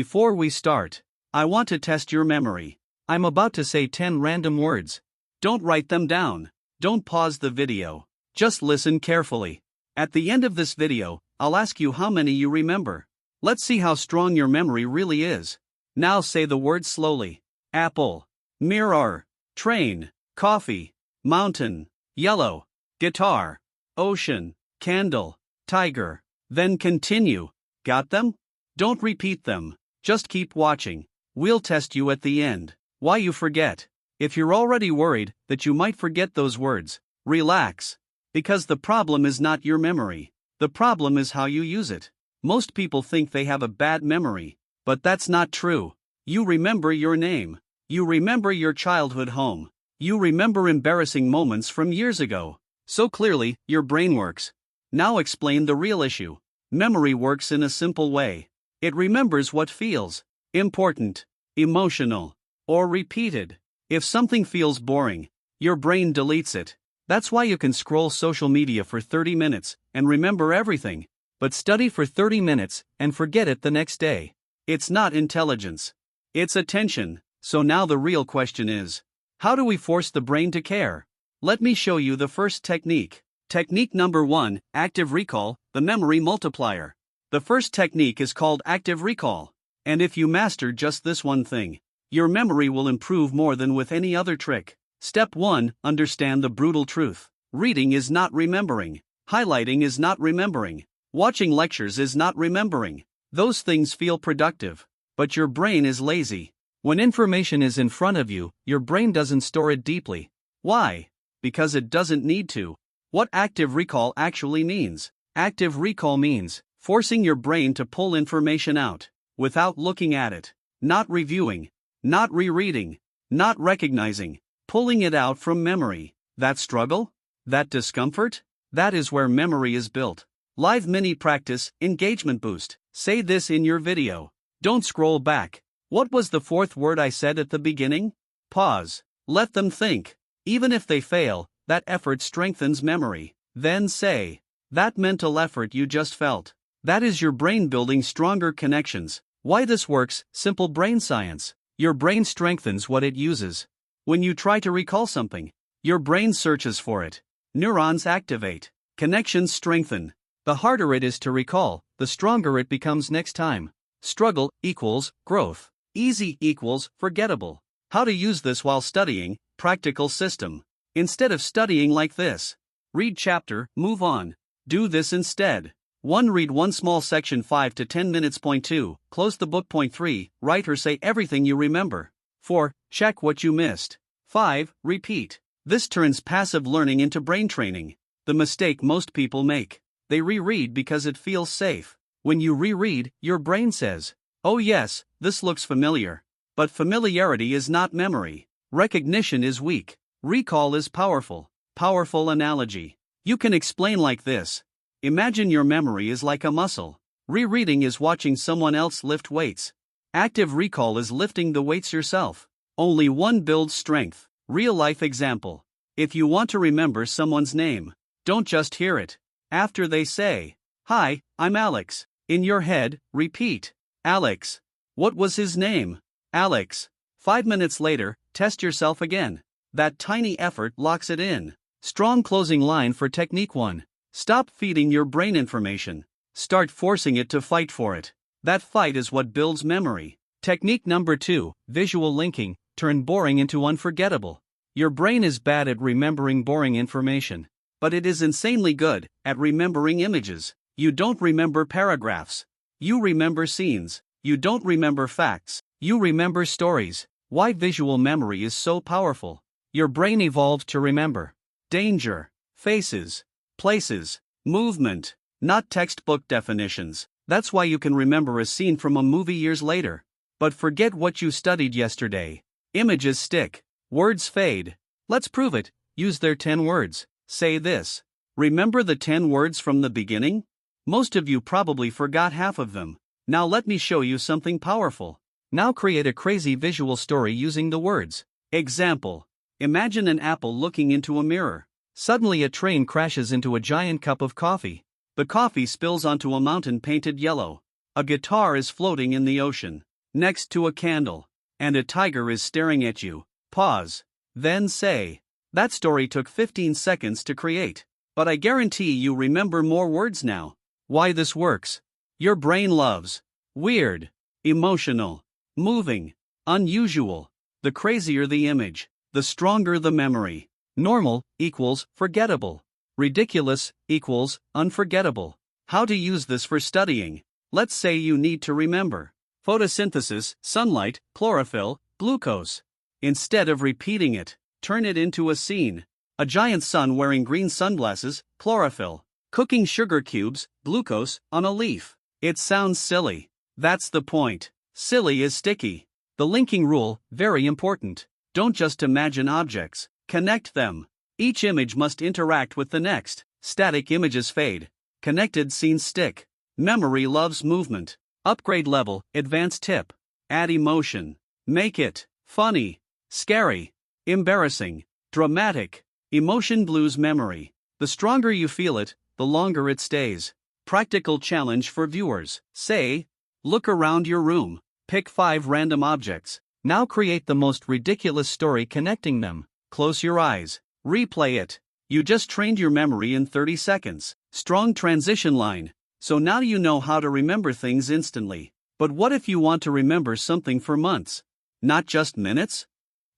Before we start, I want to test your memory. I'm about to say 10 random words. Don't write them down. Don't pause the video. Just listen carefully. At the end of this video, I'll ask you how many you remember. Let's see how strong your memory really is. Now say the words slowly. Apple, mirror, train, coffee, mountain, yellow, guitar, ocean, candle, tiger. Then continue. Got them? Don't repeat them. Just keep watching. We'll test you at the end. Why you forget? If you're already worried that you might forget those words, relax. Because the problem is not your memory. The problem is how you use it. Most people think they have a bad memory, but that's not true. You remember your name. You remember your childhood home. You remember embarrassing moments from years ago. So clearly, your brain works. Now explain the real issue. Memory works in a simple way. It remembers what feels important, emotional, or repeated. If something feels boring, your brain deletes it. That's why you can scroll social media for 30 minutes and remember everything, but study for 30 minutes and forget it the next day. It's not intelligence. It's attention. So now the real question is, how do we force the brain to care? Let me show you the first technique. Technique number 1, active recall, the memory multiplier. The first technique is called active recall. And if you master just this one thing, your memory will improve more than with any other trick. Step 1, understand the brutal truth. Reading is not remembering. Highlighting is not remembering. Watching lectures is not remembering. Those things feel productive. But your brain is lazy. When information is in front of you, your brain doesn't store it deeply. Why? Because it doesn't need to. What active recall actually means? Active recall means forcing your brain to pull information out without looking at it, not reviewing, not rereading, not recognizing, pulling it out from memory. That struggle? That discomfort? That is where memory is built. Live mini practice, engagement boost. Say this in your video. Don't scroll back. What was the fourth word I said at the beginning? Pause. Let them think. Even if they fail, that effort strengthens memory. Then say, that mental effort you just felt. That is your brain building stronger connections. Why this works? Simple brain science. Your brain strengthens what it uses. When you try to recall something, your brain searches for it. Neurons activate. Connections strengthen. The harder it is to recall, the stronger it becomes next time. Struggle equals growth. Easy equals forgettable. How to use this while studying? Practical system. Instead of studying like this, read chapter, move on. Do this instead. 1. Read one small section 5 to 10 minutes. Point 2. Close the book. Point 3. Write or say everything you remember. 4. Check what you missed. 5. Repeat. This turns passive learning into brain training. The mistake most people make. They reread because it feels safe. When you reread, your brain says, oh yes, this looks familiar. But familiarity is not memory. Recognition is weak. Recall is powerful. Powerful analogy. You can explain like this. Imagine your memory is like a muscle. Rereading is watching someone else lift weights. Active recall is lifting the weights yourself. Only one builds strength. Real life example. If you want to remember someone's name, don't just hear it. After they say, hi, I'm Alex. In your head, repeat, Alex. What was his name? Alex. 5 minutes later, test yourself again. That tiny effort locks it in. Strong closing line for technique 1. Stop feeding your brain information. Start forcing it to fight for it. That fight is what builds memory. Technique number 2, visual linking. Turn boring into unforgettable. Your brain is bad at remembering boring information, but it is insanely good at remembering images. You don't remember paragraphs. You remember scenes. You don't remember facts. You remember stories. Why visual memory is so powerful? Your brain evolved to remember danger, faces, places, movement, not textbook definitions. That's why you can remember a scene from a movie years later, but forget what you studied yesterday. Images stick. Words fade. Let's prove it. Use their 10 words. Say this. Remember the 10 words from the beginning? Most of you probably forgot half of them. Now let me show you something powerful. Now create a crazy visual story using the words. Example. Imagine an apple looking into a mirror. Suddenly a train crashes into a giant cup of coffee. The coffee spills onto a mountain painted yellow. A guitar is floating in the ocean. next to a candle, and a tiger is staring at you. Pause. Then say, "That story took 15 seconds to create, but I guarantee you remember more words now." Why this works? Your brain loves weird, emotional, moving, unusual. The crazier the image, the stronger the memory. Normal equals forgettable. Ridiculous equals unforgettable. How to use this for studying? Let's say you need to remember photosynthesis, sunlight, chlorophyll, glucose. Instead of repeating it, turn it into a scene. A giant sun wearing green sunglasses, chlorophyll. Cooking sugar cubes, glucose, on a leaf. It sounds silly. That's the point. Silly is sticky. The linking rule, very important. Don't just imagine objects, connect them. Each image must interact with the next. Static images fade. Connected scenes stick. Memory loves movement. Upgrade level, advanced tip. Add emotion. Make it funny, scary, embarrassing, dramatic. Emotion blues memory. The stronger you feel it, the longer it stays. Practical challenge for viewers. Say, look around your room. Pick 5 random objects. Now create the most ridiculous story connecting them. Close your eyes. Replay it. You just trained your memory in 30 seconds. Strong transition line. So now you know how to remember things instantly. But what if you want to remember something for months? Not just minutes?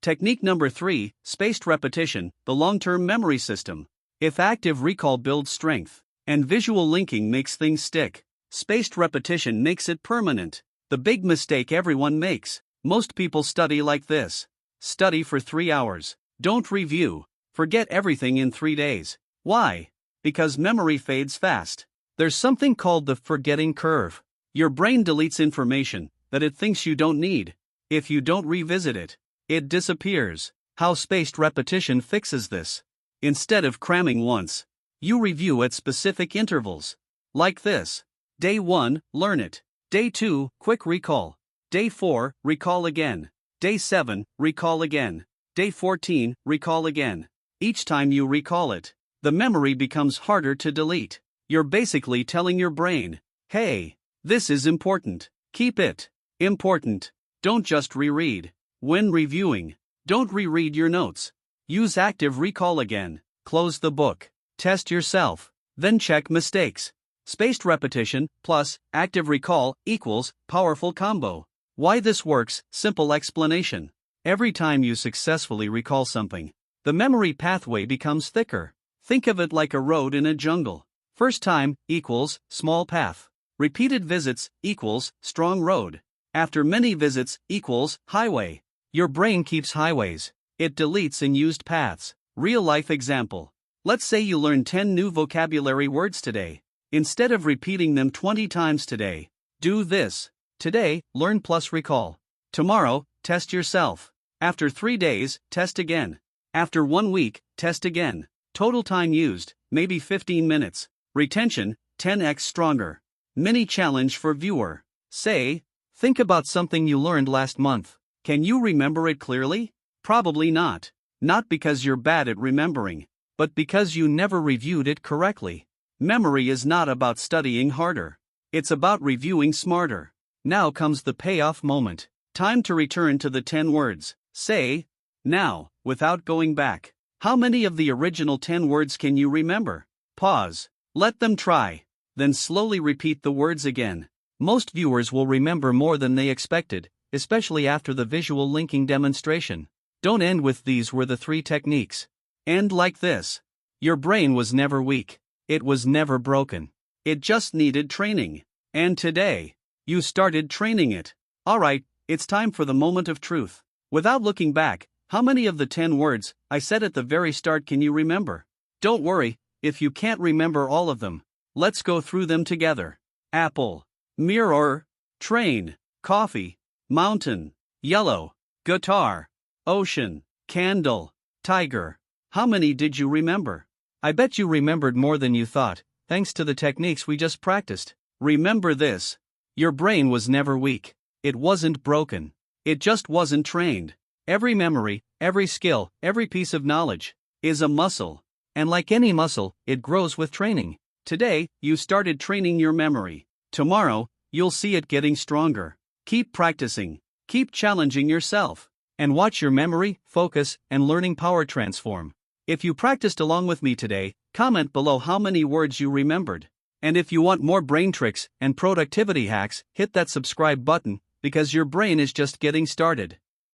Technique number 3, spaced repetition, the long-term memory system. If active recall builds strength, and visual linking makes things stick, spaced repetition makes it permanent. The big mistake everyone makes. Most people study like this. Study for 3 hours. Don't review. Forget everything in 3 days. Why? Because memory fades fast. There's something called the forgetting curve. Your brain deletes information that it thinks you don't need. If you don't revisit it, it disappears. How spaced repetition fixes this? Instead of cramming once, you review at specific intervals. Like this. Day 1, learn it. Day 2, quick recall. Day 4, recall again. Day 7, recall again. Day 14, recall again. Each time you recall it, the memory becomes harder to delete. You're basically telling your brain, hey, this is important. Keep it important. Don't just reread. When reviewing, don't reread your notes. Use active recall again. Close the book. Test yourself. Then check mistakes. Spaced repetition plus active recall equals powerful combo. Why this works? Simple explanation. Every time you successfully recall something, the memory pathway becomes thicker. Think of it like a road in a jungle. First time equals small path. Repeated visits equals strong road. After many visits equals highway. Your brain keeps highways. It deletes unused paths. Real life example. Let's say you learn 10 new vocabulary words today. Instead of repeating them 20 times today, do this. Today, learn plus recall. Tomorrow, test yourself. After 3 days, test again. After 1 week, test again. Total time used, maybe 15 minutes. Retention, 10x stronger. Mini challenge for viewer. Say, think about something you learned last month. Can you remember it clearly? Probably not. Not because you're bad at remembering, but because you never reviewed it correctly. Memory is not about studying harder. It's about reviewing smarter. Now comes the payoff moment. Time to return to the 10 words. Say, now, without going back. How many of the original 10 words can you remember? Pause. Let them try. Then slowly repeat the words again. Most viewers will remember more than they expected, especially after the visual linking demonstration. Don't end with these were the 3 techniques. End like this. Your brain was never weak. It was never broken. It just needed training. And today, you started training it. Alright, it's time for the moment of truth. Without looking back, how many of the 10 words I said at the very start can you remember? Don't worry, if you can't remember all of them. Let's go through them together. Apple, mirror, train, coffee, mountain, yellow, guitar, ocean, candle, tiger. How many did you remember? I bet you remembered more than you thought, thanks to the techniques we just practiced. Remember this. Your brain was never weak. It wasn't broken. It just wasn't trained. Every memory, every skill, every piece of knowledge is a muscle. And like any muscle, it grows with training. Today, you started training your memory. Tomorrow, you'll see it getting stronger. Keep practicing, keep challenging yourself, and watch your memory, focus, and learning power transform. If you practiced along with me today, comment below how many words you remembered. And if you want more brain tricks and productivity hacks, hit that subscribe button, because your brain is just getting started.